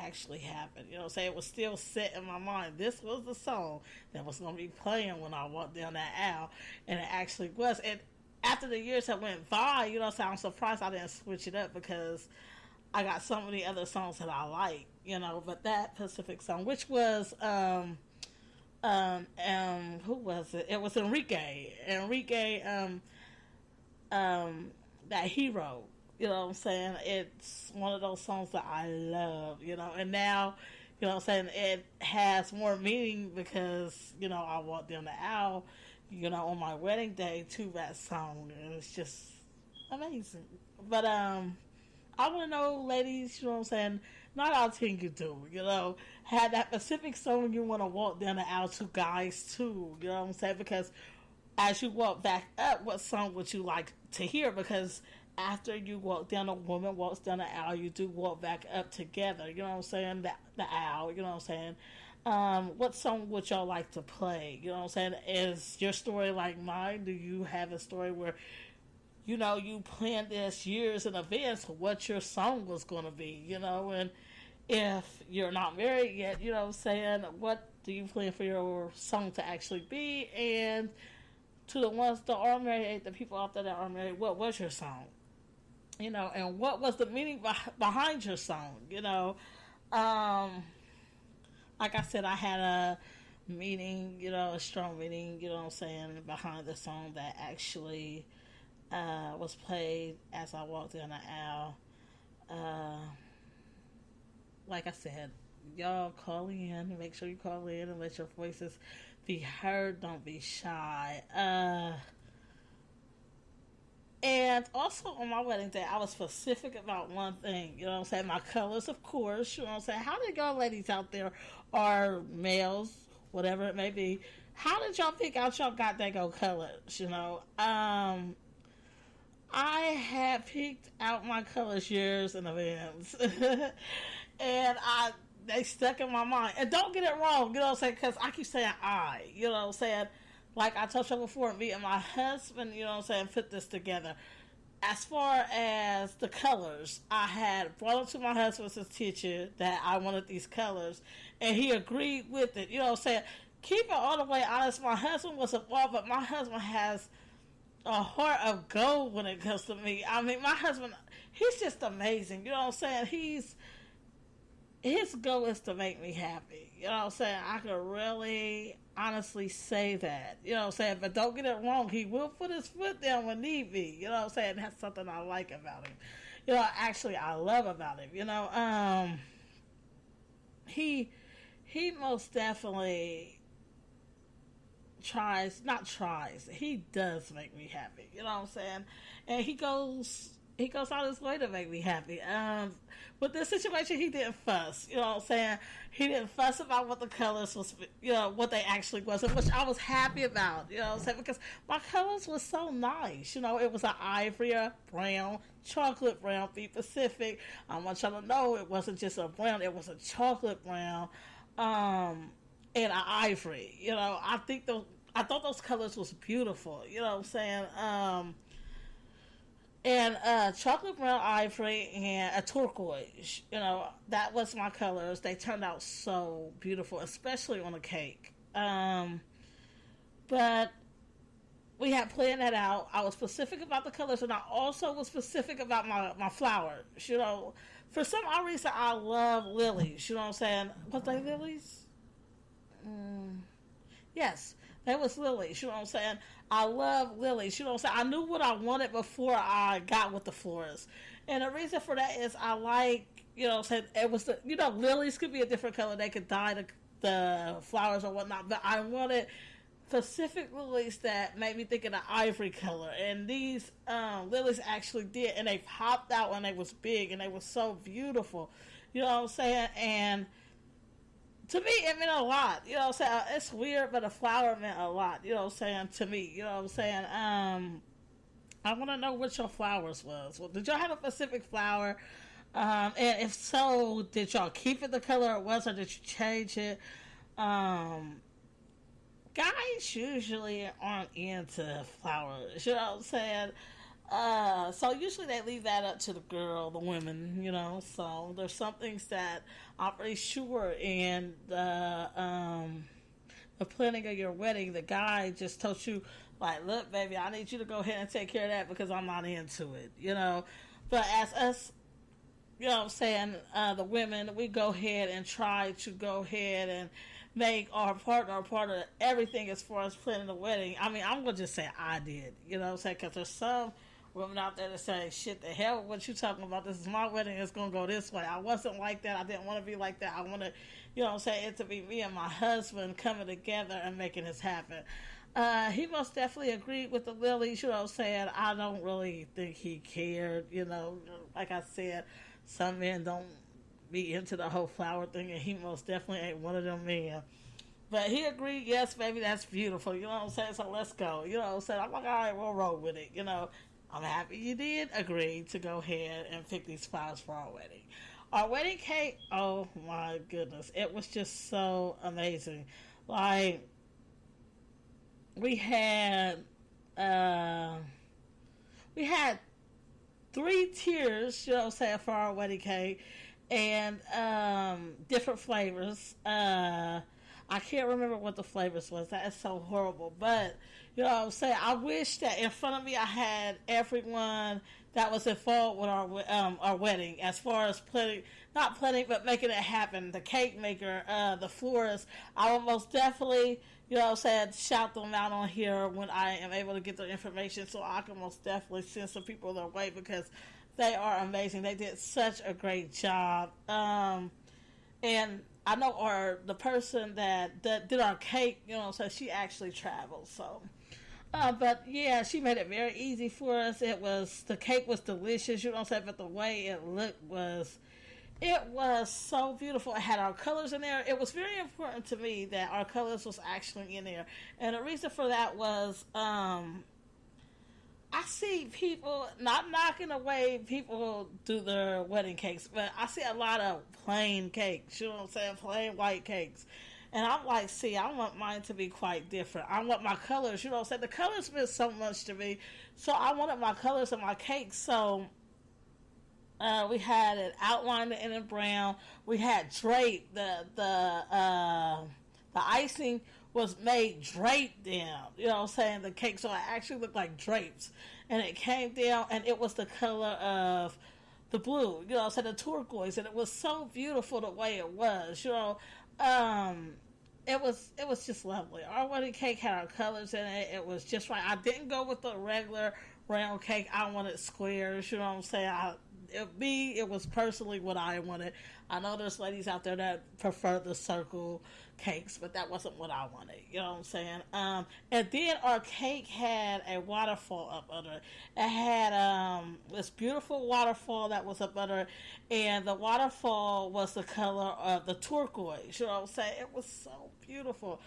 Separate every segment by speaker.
Speaker 1: actually happened. You know what I'm saying? It was still set in my mind. This was the song that was going to be playing when I walked down that aisle, and it actually was. And after the years that went by, you know what I'm saying, I'm surprised I didn't switch it up because I got so many other songs that I like, you know. But that Pacific song, which was who was it? It was Enrique, that hero. You know what I'm saying? It's one of those songs that I love, you know. And now, you know what I'm saying, it has more meaning because, you know, I walked down the aisle, you know, on my wedding day to that song, and it's just amazing. But I want to know, ladies, you know what I'm saying, not all 10 you do, you know, have that specific song you want to walk down the aisle to, guys, too, you know what I'm saying, because as you walk back up, what song would you like to hear? Because after you walk down, a woman walks down the aisle, you do walk back up together, you know what I'm saying, the aisle, you know what I'm saying. What song would y'all like to play? You know what I'm saying? Is your story like mine? Do you have a story where, you know, you planned this years in advance what your song was going to be, you know? And if you're not married yet, you know what I'm saying, what do you plan for your song to actually be? And to the ones that are married, the people out there that are married, what was your song? You know, and what was the meaning behind your song? You know, like I said, I had a meaning, you know, a strong meaning, you know what I'm saying, behind the song that actually was played as I walked down the aisle. Uh, like I said, y'all call in. Make sure you call in and let your voices be heard. Don't be shy. And also on my wedding day, I was specific about one thing. You know what I'm saying? My colors, of course. You know what I'm saying? How did y'all ladies out there, or males, whatever it may be, how did y'all pick out y'all goddamn colors? You know? I had picked out my colors years in advance. And they stuck in my mind. And don't get it wrong, you know what I'm saying? Because I keep saying you know what I'm saying? Like I told you before, me and my husband, you know what I'm saying, put this together. As far as the colors, I had brought it to my husband's teacher that I wanted these colors, and he agreed with it. You know what I'm saying? Keep it all the way honest. My husband was involved, but my husband has a heart of gold when it comes to me. I mean, my husband, he's just amazing. You know what I'm saying? His goal is to make me happy. You know what I'm saying? I could really honestly say that. You know what I'm saying? But don't get it wrong. He will put his foot down when need be. You know what I'm saying? That's something I like about him. You know, actually I love about him. You know, he most definitely he does make me happy. You know what I'm saying? And he goes out his way to make me happy. With this situation, he didn't fuss. You know what I'm saying? He didn't fuss about what the colors was, you know, what they actually was, which I was happy about. You know what I'm saying? Because my colors was so nice. You know, it was an ivory, a brown, chocolate brown, be Pacific. I want y'all to know it wasn't just a brown, it was a chocolate brown, and an ivory. You know, I thought those colors was beautiful. You know what I'm saying? And chocolate brown, ivory, and a turquoise. You know, that was my colors. They turned out so beautiful, especially on a cake. But we had planned that out. I was specific about the colors, and I also was specific about my flowers. You know, for some odd reason, I love lilies. You know what I'm saying? Was they lilies? Yes, that was lilies. You know what I'm saying? I love lilies. You know what I'm saying? I knew what I wanted before I got with the florist. And the reason for that is I like, you know what I'm saying, it was the, you know, lilies could be a different color. They could dye the flowers or whatnot. But I wanted specific lilies that made me think of the ivory color. And these lilies actually did. And they popped out when they was big. And they were so beautiful. You know what I'm saying? And to me, it meant a lot. You know what I'm saying? It's weird, but a flower meant a lot. You know what I'm saying? To me. You know what I'm saying? I want to know what your flowers was. Well, did y'all have a specific flower? And if so, did y'all keep it the color it was, or did you change it? Guys usually aren't into flowers. You know what I'm saying? So usually they leave that up to the girl, the women, you know. So there's some things that I'm pretty sure in the planning of your wedding, the guy just told you, like, look, baby, I need you to go ahead and take care of that because I'm not into it, you know. But as us, you know what I'm saying, the women, we go ahead and try to go ahead and make our partner a part of everything as far as planning the wedding. I mean, I'm going to just say I did, you know what I'm saying, because there's some women out there that say, shit, the hell, what you talking about? This is my wedding. It's going to go this way. I wasn't like that. I didn't want to be like that. I want to, you know what I'm saying, it to be me and my husband coming together and making this happen. He most definitely agreed with the lilies, you know what I'm saying. I don't really think he cared, you know. Like I said, some men don't be into the whole flower thing, and he most definitely ain't one of them men. But he agreed, yes, baby, that's beautiful, you know what I'm saying, so let's go, you know what I'm saying. I'm like, all right, we'll roll with it, you know. I'm happy you did agree to go ahead and pick these flowers for our wedding. Our wedding cake, oh my goodness, it was just so amazing. Like, we had, uh, we had 3 tiers, you know what I'm saying, for our wedding cake, and different flavors. I can't remember what the flavors was. That is so horrible. But you know what I'm saying. I wish that in front of me I had everyone that was involved with our wedding, as far as planning, not planning, but making it happen. The cake maker, the florist. I will most definitely, you know what I'm saying, shout them out on here when I am able to get their information, so I can most definitely send some people their way because they are amazing. They did such a great job. And I know the person that did our cake, you know, so she actually traveled. So, but yeah, she made it very easy for us. The cake was delicious, you know what I'm saying. But the way it looked it was so beautiful. It had our colors in there. It was very important to me that our colors was actually in there, and the reason for that was I see people not knocking away people do their wedding cakes, but I see a lot of plain cakes. You know what I'm saying? Plain white cakes. And I'm like, see, I want mine to be quite different. I want my colors, you know what I'm saying? The colors meant so much to me. So I wanted my colors in my cake. So we had it outlined in brown. We had drape. The icing was made draped down. You know what I'm saying? The cake, so it actually looked like drapes, and it came down, and it was the color of the blue. You know what I'm saying? The turquoise, and it was so beautiful the way it was. You know, it was just lovely. Our wedding cake had our colors in it. It was just right. I didn't go with the regular round cake. I wanted squares. You know what I'm saying? It was personally what I wanted. I know there's ladies out there that prefer the circle cakes, but that wasn't what I wanted. You know what I'm saying? And then our cake had a waterfall up under it. It had this beautiful waterfall that was up under it, and the waterfall was the color of the turquoise. You know what I'm saying? It was so beautiful,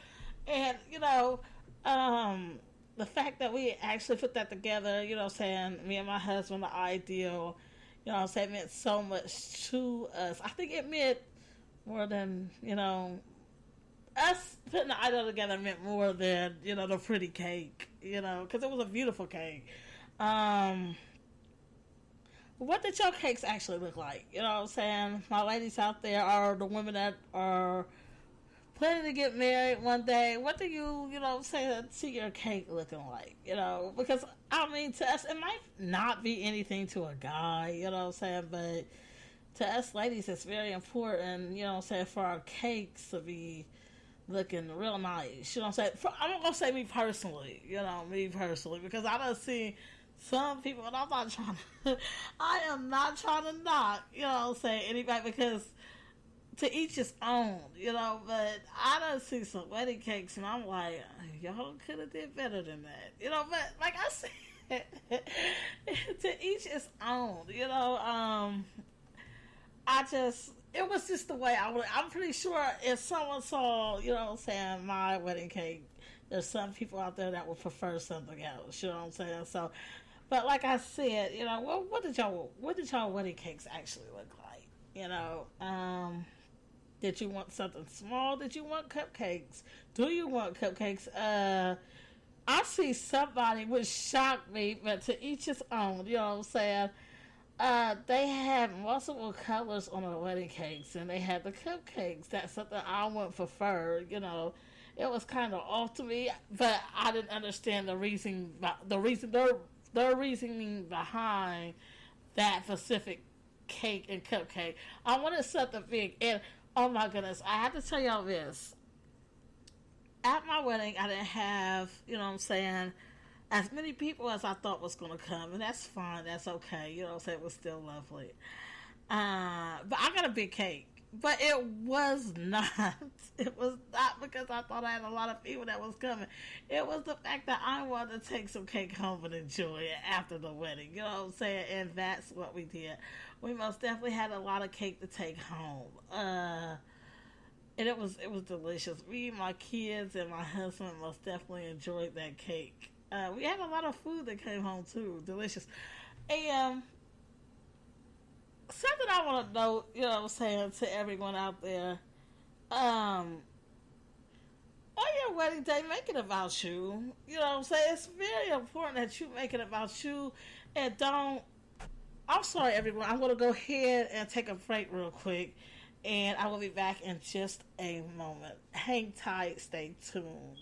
Speaker 1: and you know. The fact that we actually put that together, you know what I'm saying, me and my husband, the ideal, you know what I'm saying, meant so much to us. I think it meant more than, you know, us putting the idol together meant more than, you know, the pretty cake, you know, because it was a beautiful cake. What did your cakes actually look like? You know what I'm saying? My ladies out there are the women that are planning to get married one day. What do you know what I'm saying, see your cake looking like? You know, because, I mean, to us, it might not be anything to a guy, you know what I'm saying, but to us ladies, it's very important, you know what I'm saying, for our cakes to be looking real nice. You know what I'm saying? I'm not going to say me personally, you know, because I don't see some people, and I'm not trying to, I am not trying to knock, you know what I'm saying, anybody, because to each his own, you know, but I done see some wedding cakes, and I'm like, y'all could have did better than that, you know, but like I said, to each his own, you know. It was just the way I'm pretty sure if someone saw, you know what I'm saying, my wedding cake, there's some people out there that would prefer something else, you know what I'm saying, so, but like I said, you know, well, what did y'all wedding cakes actually look like, you know, did you want something small? Did you want cupcakes? Do you want cupcakes? I see somebody which shocked me, but to each his own. You know what I'm saying? They had multiple colors on the wedding cakes, and they had the cupcakes. That's something I would prefer. You know, it was kind of off to me, but I didn't understand the reasoning behind that specific cake and cupcake. I wanted something big, and oh my goodness, I have to tell y'all this. At my wedding, I didn't have, you know what I'm saying, as many people as I thought was going to come, and that's fine, that's okay, you know what I'm saying, it was still lovely. But I got a big cake. But it was not. It was not because I thought I had a lot of people that was coming. It was the fact that I wanted to take some cake home and enjoy it after the wedding. You know what I'm saying? And that's what we did. We most definitely had a lot of cake to take home. And it was delicious. Me, my kids, and my husband most definitely enjoyed that cake. We had a lot of food that came home too. Delicious. And something I want to know, you know what I'm saying, to everyone out there, on your wedding day, make it about you. You know what I'm saying? It's very important that you make it about you and don't. I'm sorry, everyone. I'm going to go ahead and take a break real quick, and I will be back in just a moment. Hang tight, stay tuned.